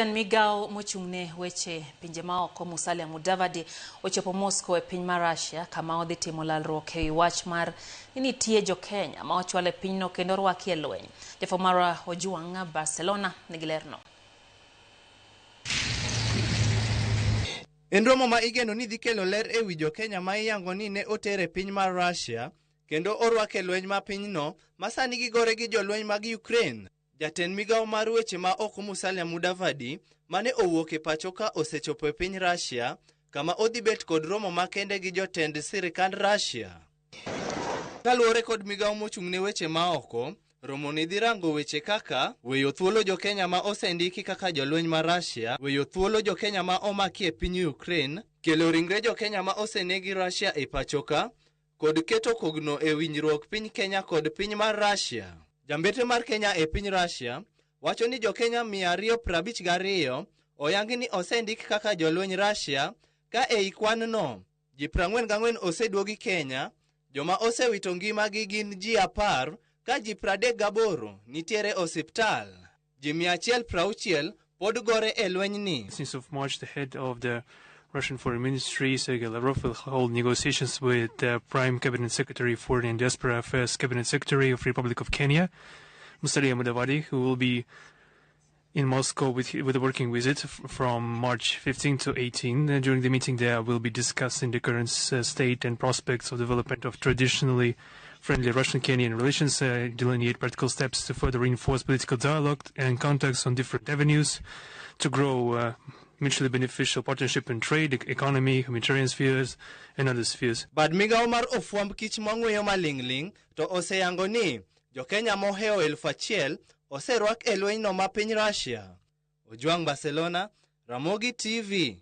Migao mochung'ne weche pinje maoko Musalia Mudavadi ochopo Moscow e piny mar Russia kama odhi timo lalruok ewi wach mar ni nitie jo Kenya ma ochwal e pinyno kendo rwaki e lweny. Jafwambo marwa Ojwang' Barcelona nigi lerno. En romo ma igeno ni dhi kelo ler ewi jo Kenya ma iyango ni ne otere piny mar Russia kendo orwake lweny ma pinyno ma sani gigore gi jolweny mag Ukraine. Jatend migao mar weche ma oko Musalia Mudavadi mane owuok e pacho ka osechopo e piny Russia kama odhi bet kod romo makende gi jotend sirikand Russia. Kaluwore kod migao mochung'ne weche ma oko, romo ni dhi rango weche kaka weyo thuolo jo Kenya ma osendiki kaka jolweny ma Russia, weyo thuolo jo Kenya ma omaki e piny Ukraine, kelo ringre jo Kenya ma osenegi Russia e pacho ka, kod keto kogno e winjruok piny Kenya kod piny mar Russia. Jambete mar Kenya e piny Russia wacho ni jo Kenya 252 oyangi ni osendik kaka jolweny Russia, ka ei kwan no ji 44 oseduogi Kenya, joma osewito ngimagi gin ji 10, ka ji 38 nitiere osiptal. Ji 160 pod gore e lweny ni. Since of March, the head of the Russian Foreign Ministry, Sergei Lavrov, will hold negotiations with the Prime Cabinet Secretary, Foreign and Diaspora Affairs Cabinet Secretary of Republic of Kenya, Musalia Mudavadi, who will be in Moscow with a working visit from March 15 to 18. During the meeting, there will be discussing the current state and prospects of development of traditionally friendly Russian-Kenyan relations, delineate practical steps to further reinforce political dialogue and contacts on different avenues to grow mutually beneficial partnership in trade, economy, humanitarian spheres, and other spheres. Bad migao mar ofwamb kich mang'weyo maling'ling to oseyango ni jo Kenya moheo 1,000 oserwak e lweny no ma piny Russia. Ojwang' Barcelona, Ramogi TV.